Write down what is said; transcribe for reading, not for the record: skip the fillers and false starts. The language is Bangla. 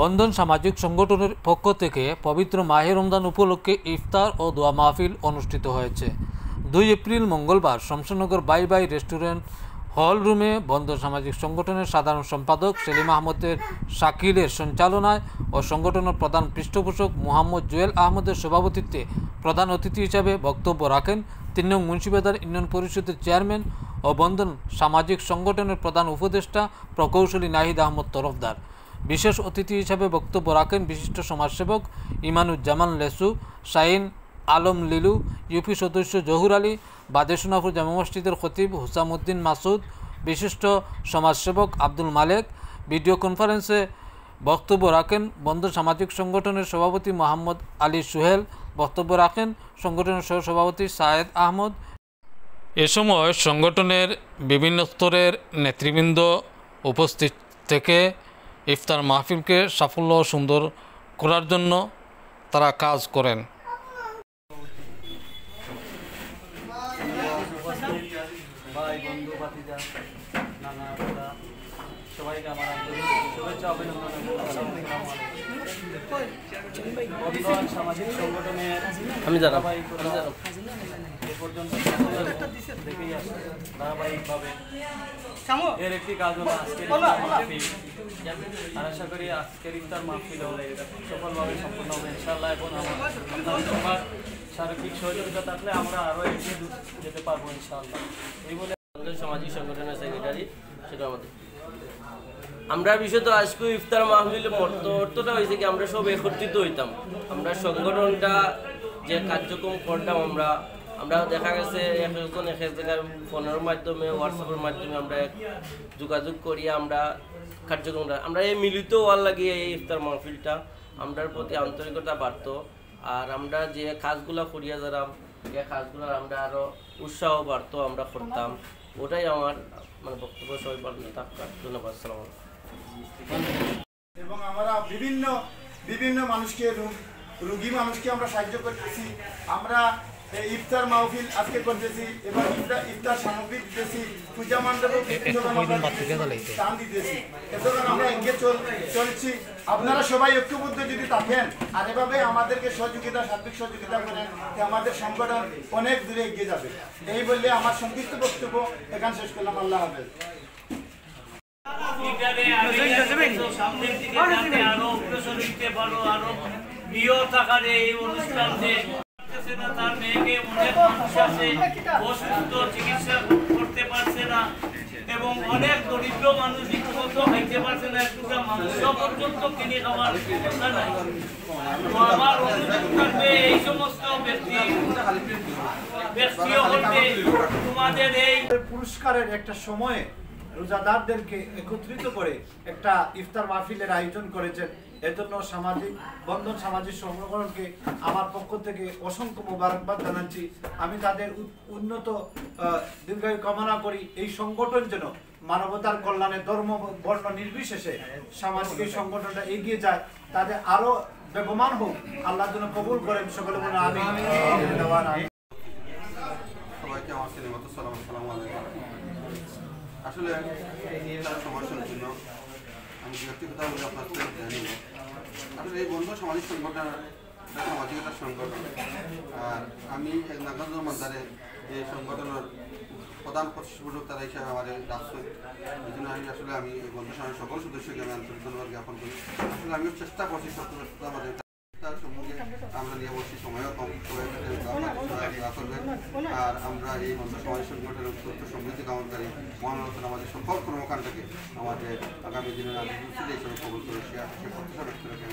বন্ধন সামাজিক সংগঠনের পক্ষ থেকে পবিত্র মাহে রমজান উপলক্ষে ইফতার ও দোয়া মাহফিল অনুষ্ঠিত হয়েছে। 2 এপ্রিল মঙ্গলবার শমশেরনগর বাই বাই রেস্টুরেন্ট হল রুমে বন্ধন সামাজিক সংগঠনের সাধারণ সম্পাদক সেলিম আহমদের শাকিলের সঞ্চালনায় ও সংগঠনের প্রধান পৃষ্ঠপোষক মোহাম্মদ জুয়েল আহমদের সভাপতিত্বে প্রধান অতিথি হিসাবে বক্তব্য রাখেন 3 নং মুন্সিবাজার ইউনিয়ন পরিষদের চেয়ারম্যান ও বন্ধন সামাজিক সংগঠনের প্রধান উপদেষ্টা প্রকৌশলী নাহিদ আহমদ তরফদার। বিশেষ অতিথি হিসাবে বক্তব্য রাখেন বিশিষ্ট সমাজসেবক ইমানুজ্জামান লেসু, শাহিন আলম লিলু, ইউপি সদস্য জহুর আলী, বাদেশনাফুর জামা মসজিদের খতিব হুসামউদ্দিন মাসুদ, বিশিষ্ট সমাজসেবক আব্দুল মালেক। ভিডিও কনফারেন্সে বক্তব্য রাখেন বন্ধন সামাজিক সংগঠনের সভাপতি মোহাম্মদ আলী সুহেল। বক্তব্য রাখেন সংগঠনের সহসভাপতি সায়েদ আহমদ। এ সময় সংগঠনের বিভিন্ন স্তরের নেতৃবৃন্দ উপস্থিত থেকে ইফতার মাহফিলকে সাফল্য ও সুন্দর করার জন্য তারা কাজ করেন। সবাইকে আমার শুভেচ্ছা অভিনন্দন। সামাজিক সংগঠনের আমি ধারাবাহিক এ পর্যন্ত দেখেই আসছে ধারাবাহিকভাবে এর একটি কাজ হলো আজকের মাহফিল। আর আশা করি আজকের ইফতার মাহফিল সফলভাবে সম্পন্ন হবে ইনশাআল্লাহ। এবং আপনার সবার সার্বিক সহযোগিতা থাকলে আমরা আরও এগিয়ে যেতে পারবো ইনশাআল্লাহ। এই বলে সামাজিক সংগঠনের সেক্রেটারি সেটা আমাদের আমরা বিশেষত আজকে ইফতার মাহফিলের অর্থটা হয়েছে কি আমরা সব একত্রিত হইতাম। আমরা সংগঠনটা যে কার্যক্রম করতাম আমরা দেখা গেছে একজন এক জায়গায় ফোনের মাধ্যমে হোয়াটসঅ্যাপের মাধ্যমে আমরা যোগাযোগ করি আমরা কার্যক্রমটা আমরা এই মিলিত হওয়ার লাগিয়ে এই ইফতার মাহফিলটা আমরার প্রতি আন্তরিকতা বাড়তো। আর আমরা যে কাজগুলো করিয়া যারাম যে কাজগুলো আমরা আরও উৎসাহ বাড়তো আমরা করতাম। ওটাই আমার মানে বক্তব্য। সবাই ভালো থাকবেন, ধন্যবাদ। আসসালামু আলাইকুম। এবং আমরা বিভিন্ন মানুষকে রোগী মানুষকে আমরা সাহায্য করতেছি। আমরা ইফতার মাহফিল আজকে করতেছি এবং ইফতার সামগ্রী দিতেছি, পূজা মণ্ডপে দান দিতেছি। এতক্ষণ আমরা এগিয়ে চলছি। আপনারা সবাই ঐক্যবদ্ধ যদি থাকেন আর এভাবে আমাদেরকে সার্বিক সহযোগিতা করেন, আমাদের সংগঠন অনেক দূরে এগিয়ে যাবে। এই বললে আমার সংক্ষিপ্ত বক্তব্য এখানে শেষ করলাম। আল্লাহ হাফেজ। সামনের দিকে আরো অগ্রসর হইতে পারো, আরো প্রিয় থাকার এই অনুষ্ঠানে তার মেয়েকে অনেক মানুষ আছে অসুস্থ, চিকিৎসা করতে পারছে না এবং অনেক দরিদ্র মানুষ ঠিকমতো খাইতে পারছে না, একটুটা মাংস পর্যন্ত কিনে খাওয়ার কথা নাই। তো আমার অনুরোধ থাকবে এই সমস্ত ব্যক্তিও করবে তোমাদের এই পুরস্কারের একটা সময়ে রোজাদারদেরকে একত্রিত করে একটা ইফতার মাহফিলের আয়োজন করেছেন। এজন্য বন্ধন সামাজিক সংগঠনকে আমার পক্ষ থেকে অসংখ্য মোবারকবাদ জানাচ্ছি। আমি তাদের উন্নত দীর্ঘায়ু কামনা করি। এই সংগঠন যেন মানবতার কল্যাণে ধর্ম বর্ণ নির্বিশেষে সামাজিক এই সংগঠনটা এগিয়ে যায়, তাদের আরো বেগমান হোক। আল্লাহ যেন কবুল করেন। সকলে বলে আমিন। সবাইকে আমার সিনেমাত সালাম আলাইকুম। আসলে তার সমস্যার জন্য আমি ব্যক্তিগত বলে আপনার জানিব। আসলে এই বন্ধু সামাজিক সংগঠন সামাজিক একটা সংগঠন। আর আমি নাগর মান্দারে এই সংগঠনের প্রধান প্রতিষ্ঠাপক তারা হিসাবে আমাদের রাষ্ট্র। এই জন্য আমি এই বন্ধু সমাজের সকল সদস্যকে আমি আন্তরিক ধন্যবাদ জ্ঞাপন করি। আসলে আমিও চেষ্টা করছি আমাদের তার সঙ্গে আমরা নিয়ে বসছি, সময়ও কম করবেন। আর আমরা এই বন্ধু সমাজের সংগঠনের তথ্য সমৃদ্ধি কামনকারী মহানতন আমাদের সকল কর্মকাণ্ডকে আমাদের আগামী দিনে আমি হিসেবে কবল করে সে প্রত্যাশা ব্যক্ত রাখেন।